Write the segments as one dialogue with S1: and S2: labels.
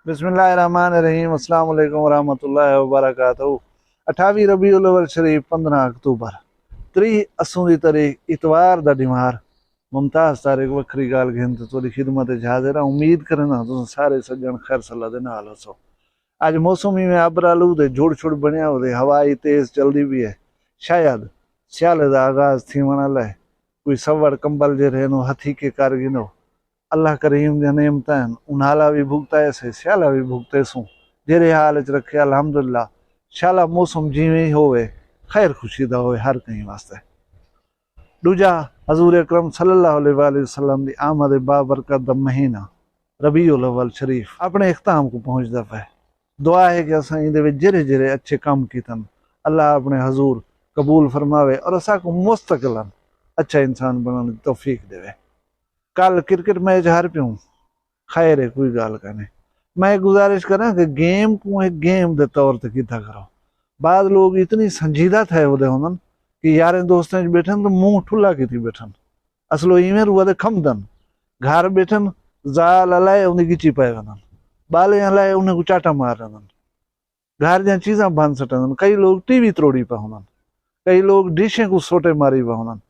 S1: बिस्मिल्लाहिर्रहमानिर्रहीम। अस्सलाम वालेकुम वरहमतुल्लाहि वबरकातुहू। 28 रबीउल अव्वल शरीफ 15 अक्तूबर 3 असों दी तारीख इतवार दा दिमार मुमताज़ तारीख वक्री गाल घेन ते थोड़ी खिदमत हाजिर उम्मीद करना तुम सारे सज्जन खैर सलाह दे नाल हो। अज मौसम में अबर आलू दे जुड़ छुड़ बनया हो, हवा ही तेज चलती भी है। शायद स्याले दा आगाज थी वाला है। कोई सवड़ कंबल जे रहनो हथी के कर गिनो। अल्लाह करीम दी नेमतां उन्हाला भी भुगताए से स्याला भी भुगते सूं जेरे हाल च रखे अल्हम्दुलिल्लाह। शाला मौसम जिवें होवे खैर खुशी दा होवे हर कहीं वास्ते। दूजा हजूर अकरम सल्लल्लाहु अलैहि वसल्लम दी आमद बाबरकत दा महीना रबीउल अव्वल शरीफ अपने इख्ताम को पहुंचदा पे। दुआ है कि असां इहदे विच जेरे जेरे अच्छे काम कीतन अल्लाह अपने हजूर कबूल फरमावे और असा को मुस्तकिलन अच्छा इंसान बनने की तौफीक देवे। कल क्रिकेट मैच हार पियूं, खैर है कोई गाल कने। मैं गुजारिश करा कि गेम को एक गेम के तौर पर किता करो। बाद लोग इतनी संजीदा थे होते होंदन कि यारें दोस्तें बैठन तो मुंह ठुला की बैठन। असलो इवें रुआ खमदन घर बैठन जाल हलाए उन्हें गिची पाए वनन, बाले हलाए उन्हें को चाटा मार रन, घर दियां चीज़ां बंद सटन। कई लोग टीवी त्रोड़ी पा होंदन, कई लोग डिशें को सोटे मारी पा होंदन।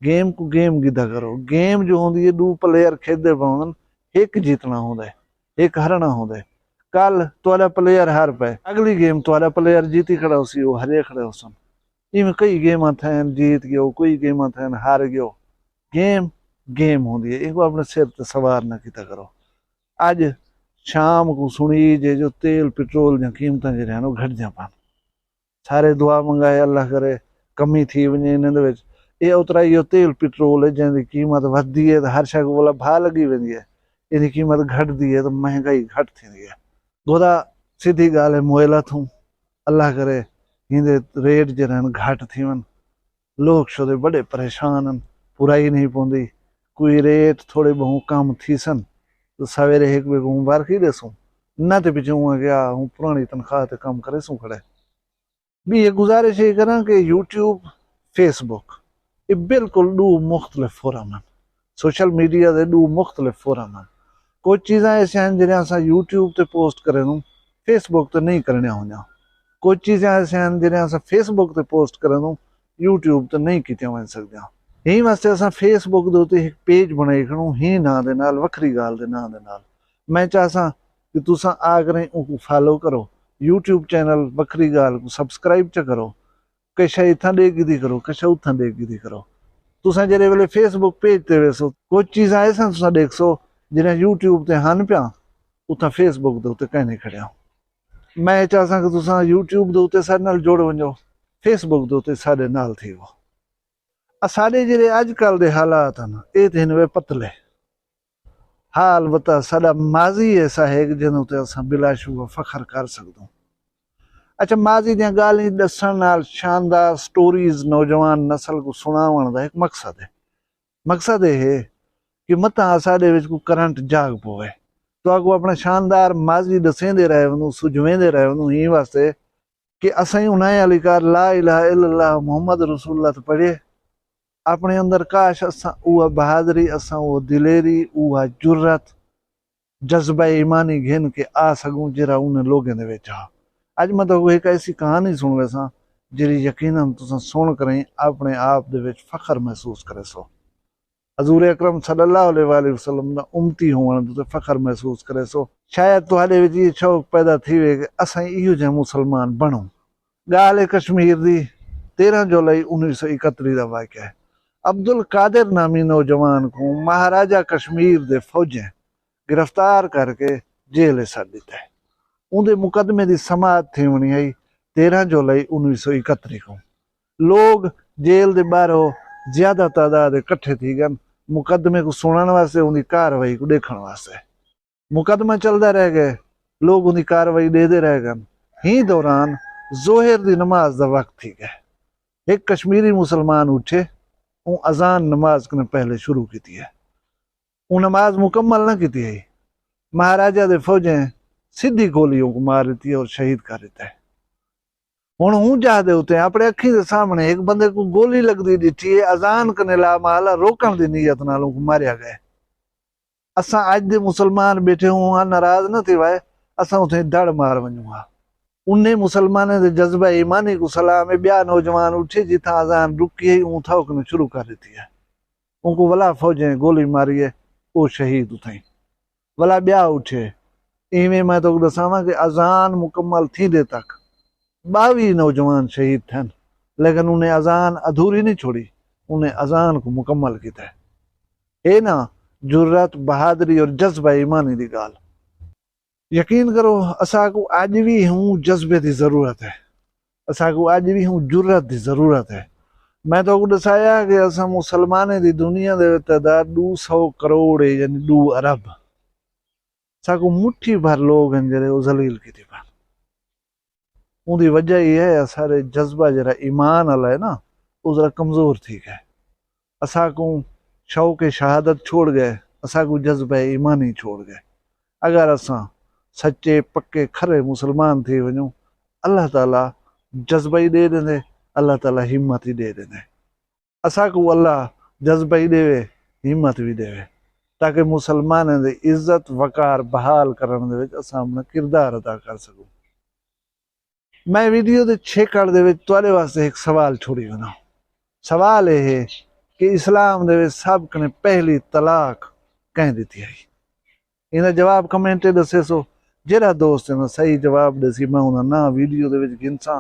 S1: गेम को गेम गिदा करो। गेम जो होंदी है 2 प्लेयर खेदे पावन, एक जीतना होंदा है एक हारना होंदा है। कल तुआरा प्लेयर हार पाए, अगली गेम तुआरा प्लेयर जीती खड़ा होसी वो हरे खड़े होसन। इवें कई गेम थे जीत गयो, कोई गेम थे हार गयो। गेम गेम होंदी है, एक अपने सिर ते सवार ना किता करो। अज शाम को सुनी जे जो तेल पेट्रोल दी कीमतां जे रहन घट जा पान। सारे दुआ मंगाए अल्लाह करे कमी थी वने इन्हां दे विच। ये उतरा यो तेल पेट्रोल है जिंदी कीमत वधदी है तो हर शय को बोला भा लगी वेंदी है। इहदी कीमत घटदी है तो महंगाई घट थींदी है। गोदा सीधी गाल है मुएला थूं अल्लाह करे इहदे रेट जे रहन घट थी वन। लोग शोदे बड़े परेशान हन, पुराई नहीं पौंदी। कोई रेट थोड़े बहु कम थीसन तो सवेरे एक वे को मुबारकी देसूं ना ते पिछे हुआ गया हूँ पुरानी तनख्वाह ते कम करे सूं खड़े। भी ये गुजारिश ये करा कि यूट्यूब फेसबुक ये बिल्कुल 2 मुख्तलिफ फोरम हैं। सोशल मीडिया के 2 मुख्तलिफ फोरम हैं। कुछ चीज़ां ऐसे हैं जिन्हें अस यूट्यूब ते पोस्ट करें फेसबुक ते नहीं करने होंगे। कुछ चीज़ां ऐसे हैं जिन्हें अस फेसबुक ते पोस्ट करें यूट्यूब ते नहीं कीतियां वन सकदियां। यही वास्ते अस फेसबुक के उत्ते एक पेज बनाई खड़ूं ही ना दे नाल वखरी गाल दे ना दे नाल। मैं चाहसा कि तुसां आगरे उनको फॉलो करो। यूट्यूब चैनल वखरी गाल को सब्सक्राइब च करो। कशा इत्थां देखदी करो, कशा उत्थां देखदी करो। तुसां जेरे वेले फेसबुक पेज ते वेसो कुछ चीज़ां ऐसा तुसां देखसो जिन्हें यूट्यूब ते हन पिया उत्थां फेसबुक दे उत्ते कहने खड़िया। मैं चाहसा कि तुसां यूट्यूब दे उत्ते साडे नाल जुड़ वञो, फेसबुक दे उत्ते साडे नाल थी वो। साडे जेरे अजकल दे हालात हन ये ते वे पतले हाल बता साडा माजी ऐसा है कि जिन्हें उत्ते असां बिलाशुबा फखर कर सकदो। अच्छा माजी दियां गालीं दसन नाल शानदार स्टोरीज नौजवान नस्ल को सुनावण दा एक मकसद है। मकसद ये है कि मता साडे विच को करंट जाग पवे तो अगो अपना शानदार माजी दसेंदे रहे वनू सुझवेंदे रहे वनू। ही वास्ते कि असां उन्हें अलिकार ला इलाहा इल्लल्लाह मुहम्मद रसूलुल्लाह तो पढ़े अपने अंदर काश असां उहा बहादुरी असां वो दिलेरी उहा जुर्रत जज्बा ईमानी घिन के आ सकूं जरा उन्हें लोगों दे विच आ। अज मैं तो एक ऐसी कहानी सुन वैसा जी यकीनन तुसां सुन करें अपने आप दे विच फखर महसूस करे सो। हजूर अकरम सल्लल्लाहु अलैहि वसल्लम दा उम्मती होवण ते फखर महसूस करे सो। शायद तुहाडे विच ये शौक पैदा थी वे कि असां इहो जिहा मुसलमान बणूं। गाल है कश्मीर दी 13 जुलाई 1931 दा वाक़या है। अब्दुल कादिर नामी नौजवान को महाराजा कश्मीर दे फौजें गिरफ्तार करके जेल सट दिता है। उनके मुकदमे की समात थी वनी आई 13 जुलाई 1931 को। लोग जेल के बाहरों ज्यादा तादाद इकट्ठे थी गए मुकदमे को सुनने वास्ते, उनकी कार्रवाई को देखने वास्ते। मुकदमा चलता रह गए, लोग उनकी कार्रवाई देते रह गए। ही दौरान जोहर की नमाज का वक्त थी गए। एक कश्मीरी मुसलमान उठे अजान नमाज ने पहले शुरू की है। वो नमाज मुकम्मल न की है। महाराजा दे फौजें सीधी गोलियों को मार दी और शहीद कर दिता है। हुण हूं जादे उते अपने अखी के सामने एक बंदे को गोली लगती दिखी है। अजान कने ला माला रोकण की नीयत नालों को मारिया गया। असा अज दे मुसलमान बैठे हुआ नाराज न थे वाए असां उथे दड़ मार वञूं हा। उन्हें मुसलमाने दे जज्बा ईमानी को सलाम ॿिया नौजवान उठे जिथां अज़ान रुकी हुई ऊं थोकने शुरू कर दी है। उनको वला फौजें गोली मारी है, वो शहीद उथई। वला ॿिया उठे। इवें मैं तो दसावां कि अज़ान मुकम्मल थींदे तक 22 नौजवान शहीद थियन, लेकिन उन्हें अज़ान अधूरी नहीं छोड़ी, उन्हें अज़ान को मुकम्मल किया है। ये ना जुर्रत, बहादुरी और जज्बा ईमानी दी गाल। यकीन करो असा को अज भी हूँ जज्बे की जरूरत है, असा को अज भी हूँ जुर्रत की जरूरत है। मैं तो दसाया कि असा मुसलमाने दी दुनिया दे तादाद 200 करोड़ है, यानी 2 अरब। साकू मुट्ठी भर लोग हैं जरे वो जलील की पर उनकी वजह यह है सारे जज्बा जरा ईमान वाला है ना, वो जरा कमजोर थी गए। असा को शौक शहादत छोड़ गए, असा को जज्बा ईमानी छोड़ गए। अगर असा सच्चे पक्के खरे मुसलमान थी वञूं, अल्लाह ताला जज्बा ही दे देंदे, अल्लाह ताला हिम्मत ही दे देंदे। असा को अल्लाह जज्बा ही देवे, हिम्मत भी देवे, ताकि मुसलमान दे इज्जत वकार बहाल करने दे विच असां अपना किरदार अदा कर सकूं। मैं वीडियो दे 6 कड़ दे विच तुहाडे वास्ते एक सवाल छोड़ी वना। सवाल यह है कि इस्लाम दे विच सब कने पहली तलाक कह दी है। इहदा जवाब कमेंट दसे सो। जेड़ा दोस्त ने सही जवाब दसी मैं उन्हें ना वीडियो दे विच गिनसा।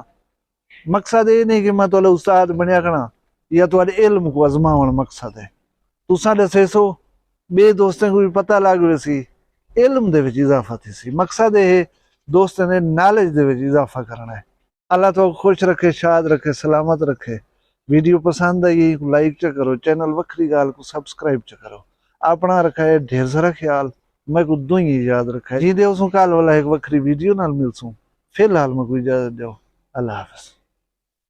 S1: मकसद ये नहीं कि मैं तुहाडा उस्ताद बनिया करा या तुहाडे इल्म को आजमावण मकसद है। तुसां दसे सो, बे दोस्तों को भी पता लग वैसी, इल्म दे विच इजाफा थी। मकसद ये दोस्तों ने नॉलेज दे विच इजाफा करना है। अल्लाह तो खुश रखे, शाद रखे, सलामत रखे। वीडियो पसंद आई लाइक च करो, चैनल वखरी गाल को सब्सक्राइब च करो। अपना रखा है ढेर सारा ख्याल, मैं को दुई ही याद रखा है। जी दे कल वाला एक वखरी वीडियो नाल मिलसूं। फिलहाल मैं कोई इजाजत दो। अल्लाह हाफिज।